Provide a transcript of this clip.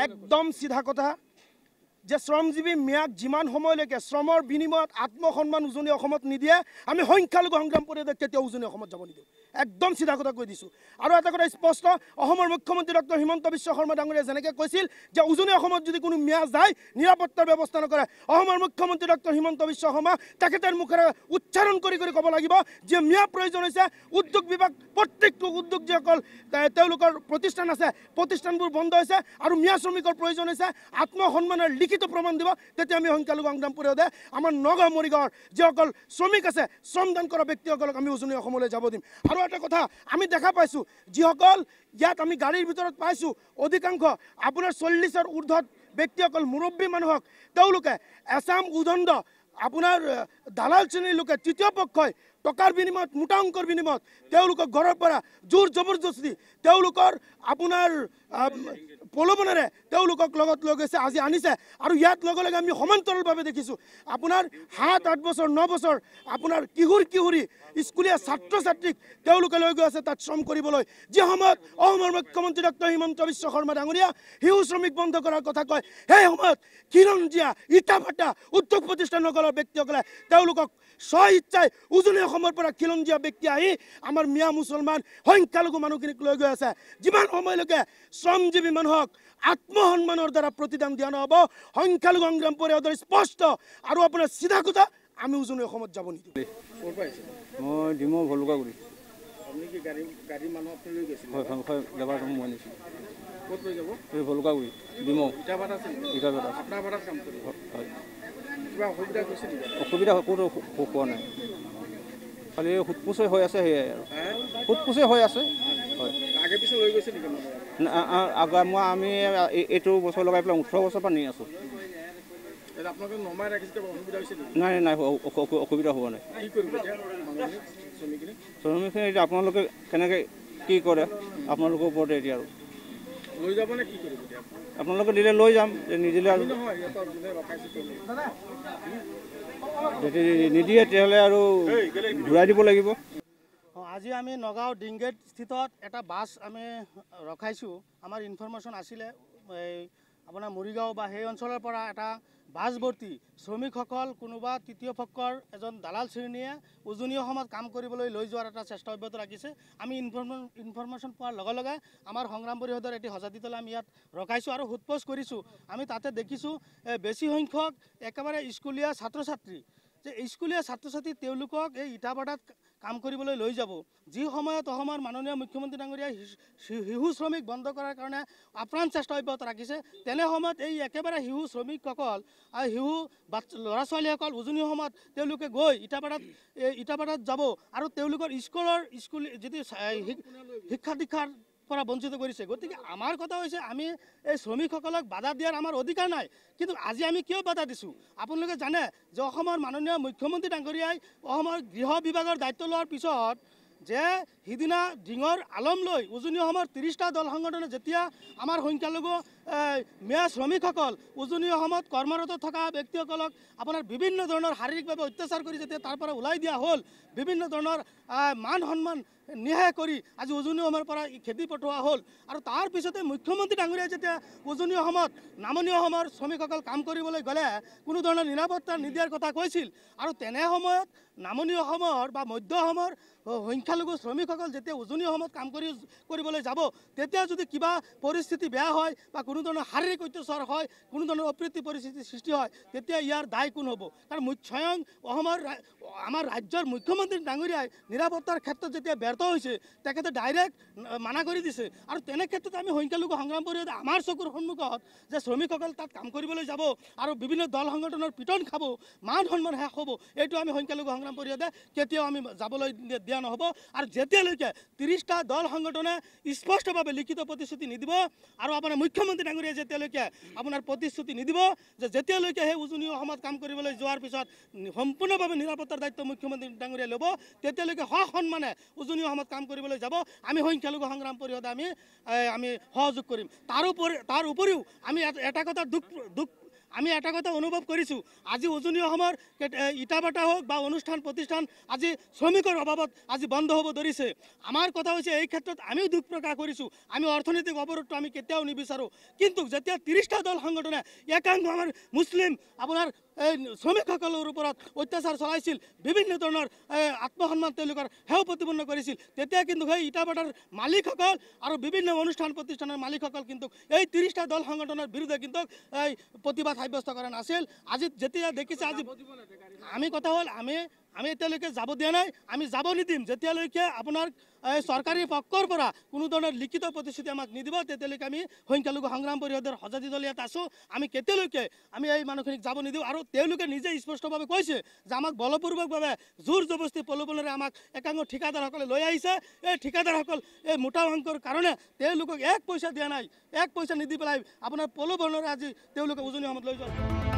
একদম চিধা কথা যে শ্ৰমজীৱী মিয়াক যিমান সময়লৈকে শ্ৰমৰ বিনিময়ত আত্মসন্মান উজনি অসমত নিদিয়ে আমি সংখ্যালঘু সংগ্ৰাম পৰিষদে কেতিয়াও উজনি অসমত যাব নিদিওঁ একদম চিধা কথা কৈ দিছোঁ আৰু এটা কথা স্পষ্ট অসমৰ মুখ্যমন্ত্ৰী ডক্টৰ হিমন্ত বিশ্ব শৰ্মা ডাঙৰীয়াই যেনেকৈ কৈছিল যে উজনি অসমত যদি কোনো মিয়া যায় নিৰাপত্তাৰ ব্যৱস্থা নকৰে অসমৰ মুখ্যমন্ত্ৰী ডক্টৰ হিমন্ত বিশ্ব শৰ্মা তেখেতৰ মুখেৰে উচ্চাৰণ কৰি ক'ব লাগিব যে মিয়া প্ৰয়োজন হৈছে উদ্যোগ বিভাগ প্ৰত্যেকটো উদ্যোগ যিসকল তেওঁলোকৰ প্ৰতিষ্ঠান আছে প্ৰতিষ্ঠানবোৰ বন্ধ হৈছে আৰু মিয়া শ্ৰমিকৰ প্ৰয়োজন হৈছে আত্মসন্মানৰ লিখিত প্ৰমাণ দিব তেতিয়া আমি সংখ্যালঘু সংগ্ৰাম পৰিষদে আমাৰ নগাঁও মৰিগাঁৱৰ যিসকল শ্ৰমিক আছে শ্ৰমদান কৰা ব্যক্তিসকলক আমি উজনি অসমলৈ যাব দিম আৰু এটা কথা আমি দেখা পাইছোঁ যিসকল ইয়াত আমি গাড়ীৰ ভিতৰত পাইছোঁ অধিকাংশ আপোনাৰ 40ৰ ঊৰ্ধত ব্যক্তিসকল মুৰব্বী মানুহক তেওঁলোকে এছাম উদণ্ড আপোনাৰ দালাল শ্ৰেণীৰ লোকে তৃতীয় পক্ষই টকাৰ বিনিময়ত মোটা অংকৰ বিনিময়ত তেওঁলোকক ঘৰৰ পৰা জোৰ জবৰদস্তি তেওঁলোকৰ আপোনাৰ প্ৰলোভনেৰে তেওঁলোকক লগত লৈ গৈছে আজি আনিছে আৰু ইয়াত লগে লগে আমি সমান্তৰালভাৱে দেখিছোঁ আপোনাৰ 7-8 বছৰ 9 বছৰ আপোনাৰ কিশোৰী স্কুলীয়া ছাত্ৰ ছাত্ৰীক তেওঁলোকে লৈ গৈ আছে তাত শ্ৰম কৰিবলৈ যি সময়ত অসমৰ মুখ্যমন্ত্ৰী ডক্টৰ হিমন্ত বিশ্ব শৰ্মা ডাঙৰীয়া শিশু শ্ৰমিক বন্ধ কৰাৰ কথা কয় সেই সময়ত খিলঞ্জীয়া ইটাভাটা উদ্যোগ প্ৰতিষ্ঠানসকলৰ ব্যক্তিসকলে তেওঁলোকক স্ব ইচ্ছাই উজনি অসমৰ পৰা খিলঞ্জীয়া ব্যক্তি আহি আমাৰ মিয়া মুছলমান সংখ্যালঘু মানুহখিনিক লৈ গৈ আছে যিমান সময়লৈকে শ্ৰমজীৱী মানুহক আত্মসন্মানৰ দ্বাৰা প্ৰতিদান দিয়া নহ'ব সংখ্যালঘু সংগ্ৰাম পৰিষদৰ স্পষ্ট আৰু আপোনাৰ চিধা কথা আমি উজনি অসমত যাব নিদিওঁ মই ডিমৌ ভলুকাগুৰি আপুনি কি গাড়ী মানুহ আপুনি লৈ গৈছিল হয় লেবাৰ মই নিছিলোঁ ক'ত লৈ যাব এই ভলুকাগুৰি ডিমৌ ইটাভাটা আছিল ইটাভাটা আপোনাৰ ভাড়াত কাম কৰিব হয় কিবা অসুবিধা হৈছে নেকি অসুবিধা ক'তো পোৱা নাই খালি সোধপোছে হৈ আছে সেয়াই আৰু সোধপোছে হৈ আছে হয় আগে পিছে লৈ গৈছে নেকি মই আমি এইটো বছৰ লগাই পেলাই 18 বছৰ পৰা নি আছোঁ আপোনালোকে নমাই ৰাখিছে অসুবিধা হৈছে নেকি নাই অসুবিধা হোৱা নাই কি কৰিব এতিয়া শ্ৰমিকখিনি এতিয়া আপোনালোকে কেনেকৈ কি কৰে আপোনালোকৰ ওপৰতে এতিয়া আৰু লৈ যাব নে কি কৰিব এতিয়া আপোনালোকে দিলে লৈ যাম যে নিদিলে আৰু নহয় সিহঁতৰ যোনে ৰখাইছে যদি নিদিয়ে তেতিয়াহ'লে আৰু ঘূৰাই দিব লাগিব আজি আমি নগাঁও ডিংগেট স্থিতত এটা বাছ আমি ৰখাইছোঁ আমাৰ ইনফৰমেশ্যন আছিলে আপোনাৰ মৰিগাঁও বা সেই অঞ্চলৰ পৰা এটা বাছ ভৰ্তি শ্ৰমিকসকল কোনোবা তৃতীয় পক্ষৰ এজন দালাল শ্ৰেণীয়ে উজনি অসমত কাম কৰিবলৈ লৈ যোৱাৰ এটা চেষ্টা অব্যাহত ৰাখিছে আমি ইনফৰমেশ্যন পোৱাৰ লগে লগে আমাৰ সংগ্ৰাম পৰিষদৰ এটি সজাতি তলে আমি ইয়াত ৰখাইছোঁ আৰু সোধপোছ কৰিছোঁ আমি তাতে দেখিছোঁ বেছি সংখ্যক একেবাৰে স্কুলীয়া ছাত্ৰ ছাত্ৰী যে স্কুলীয়া ছাত্ৰ ছাত্ৰী তেওঁলোকক এই ইটাভাটাত কাম কৰিবলৈ লৈ যাব যি সময়ত অসমৰ মাননীয় মুখ্যমন্ত্ৰী ডাঙৰীয়াই শিশু শ্ৰমিক বন্ধ কৰাৰ কাৰণে আপ্ৰাণ চেষ্টা অব্যাহত ৰাখিছে তেনে সময়ত এই একেবাৰে শিশু শ্ৰমিকসকল আৰু শিশু ল'ৰা ছোৱালীসকল উজনি অসমত তেওঁলোকে গৈ ইটাভাটাত যাব আৰু তেওঁলোকৰ স্কুল যিটো শিক্ষা দীক্ষাৰ পৰা বঞ্চিত কৰিছে গতিকে আমাৰ কথা হৈছে আমি এই শ্ৰমিকসকলক বাধা দিয়াৰ আমাৰ অধিকাৰ নাই কিন্তু আজি আমি কিয় বাধা দিছোঁ আপোনালোকে জানে যে অসমৰ মাননীয় মুখ্যমন্ত্ৰী ডাঙৰীয়াই অসমৰ গৃহ বিভাগৰ দায়িত্ব লোৱাৰ পিছত যে সিদিনা ডিঙৰ আলম লৈ উজনি অসমৰ 30টা দল সংগঠনে যেতিয়া আমাৰ সংখ্যালঘু মিয়া শ্ৰমিকসকল উজনি অসমত কৰ্মৰত থকা ব্যক্তিসকলক আপোনাৰ বিভিন্ন ধৰণৰ শাৰীৰিকভাৱে অত্যাচাৰ কৰি যেতিয়া তাৰ পৰা ওলাই দিয়া হ'ল বিভিন্ন ধৰণৰ মান সন্মান নিয়ায় কৰি আজি উজনি অসমৰ পৰা খেদি পঠোৱা হ'ল আৰু তাৰ পিছতে মুখ্যমন্ত্ৰী ডাঙৰীয়াই যেতিয়া উজনি অসমত নামনি অসমৰ শ্ৰমিকসকল কাম কৰিবলৈ গ'লে কোনো ধৰণৰ নিৰাপত্তা নিদিয়াৰ কথা কৈছিল আৰু তেনে সময়ত নামনি অসমৰ বা মধ্য অসমৰ সংখ্যালঘু শ্ৰমিকসকল যেতিয়া উজনি অসমত কাম কৰিবলৈ যাব তেতিয়া যদি কিবা পৰিস্থিতি বেয়া হয় বা কোনো ধৰণৰ শাৰীৰিক অত্যাচাৰ হয় কোনো ধৰণৰ অপ্ৰীতি পৰিস্থিতিৰ সৃষ্টি হয় তেতিয়া ইয়াৰ দায় কোন হ'ব কাৰণ স্বয়ং আমাৰ ৰাজ্যৰ মুখ্যমন্ত্ৰী ডাঙৰীয়াই নিৰাপত্তাৰ ক্ষেত্ৰত যেতিয়া ব্যৰ্থ হৈছে তেখেতে ডাইৰেক্ট মানা কৰি দিছে আৰু তেনে ক্ষেত্ৰত আমি সংখ্যালঘু সংগ্ৰাম পৰিষদে আমাৰ চকুৰ সন্মুখত যে শ্ৰমিকসকল তাত কাম কৰিবলৈ যাব আৰু বিভিন্ন দল সংগঠনৰ পিটন খাব মান সন্মান শেষ হ'ব এইটো আমি সংখ্যালঘু সংগ্ৰাম পৰিষদে কেতিয়াও আমি যাবলৈ দিয়া নহ'ব আৰু যেতিয়ালৈকে 30টা দল সংগঠনে স্পষ্টভাৱে লিখিত প্ৰতিশ্ৰুতি নিদিব আৰু আপোনাৰ মুখ্যমন্ত্ৰী ডাঙৰীয়াই যেতিয়ালৈকে আপোনাৰ প্ৰতিশ্ৰুতি নিদিব যে যেতিয়ালৈকে সেই উজনি অসমত কাম কৰিবলৈ যোৱাৰ পিছত সম্পূৰ্ণভাৱে নিৰাপত্তাৰ দায়িত্ব মুখ্যমন্ত্ৰী ডাঙৰীয়াই ল'ব তেতিয়ালৈকে সন্মানে উজনি অসমত কাম কৰিবলৈ যাব আমি সংখ্যালঘু সংগ্ৰাম পৰিষদে আমি সহযোগ কৰিম তাৰ উপৰিও আমি এটা কথা দুখ আমি এটা কথা অনুভৱ কৰিছোঁ, আজি উজনি অসমৰ ইটাভাটা হওক বা অনুষ্ঠান প্ৰতিষ্ঠান আজি শ্ৰমিকৰ অভাৱত আজি বন্ধ হ'ব ধৰিছে। আমাৰ কথা হৈছে এই ক্ষেত্ৰত আমিও দুখ প্ৰকাশ কৰিছোঁ, আমি অৰ্থনৈতিক অৱৰোধটো আমি কেতিয়াও নিবিচাৰোঁ। কিন্তু যেতিয়া 30টা দল সংগঠনে একাংশ আমাৰ মুছলিম আপোনাৰ এই শ্ৰমিকসকলৰ ওপৰত অত্যাচাৰ চলাইছিল, বিভিন্ন ধৰণৰ আত্মসন্মান তেওঁলোকৰ সেৱা প্ৰতিপন্ন কৰিছিল, তেতিয়া কিন্তু সেই ইটাভাটাৰ মালিকসকল আৰু বিভিন্ন অনুষ্ঠান প্ৰতিষ্ঠানৰ মালিকসকল কিন্তু এই 30টা দল সংগঠনৰ বিৰুদ্ধে কিন্তু এই প্ৰতিবাদ সাব্যস্ত কৰা নাছিল। আজি যেতিয়া দেখিছে, আজি আমি কথা হ'ল আমি এতিয়ালৈকে যাব দিয়া নাই, আমি যাব নিদিম যেতিয়ালৈকে আপোনাৰ চৰকাৰী পক্ষৰ পৰা কোনো ধৰণৰ লিখিত প্ৰতিশ্ৰুতি আমাক নিদিব, তেতিয়ালৈকে আমি সংখ্যালঘু সংগ্ৰাম পৰিষদৰ সজাতি দল ইয়াত আছোঁ। আমি কেতিয়ালৈকে আমি এই মানুহখিনিক যাব নিদিওঁ। আৰু তেওঁলোকে নিজে স্পষ্টভাৱে কৈছে যে আমাক বলপূৰ্বকভাৱে জোৰ জবস্তি প্ৰলোভনেৰে আমাক একাংশ ঠিকাদাৰসকলে লৈ আহিছে। এই ঠিকাদাৰসকল এই মোটা অংকৰ কাৰণে তেওঁলোকক 1 পইচা দিয়া নাই, 1 পইচা নিদি পেলাই আপোনাৰ প্ৰলোভনেৰে আজি তেওঁলোকে উজনি অসমত লৈ যোৱা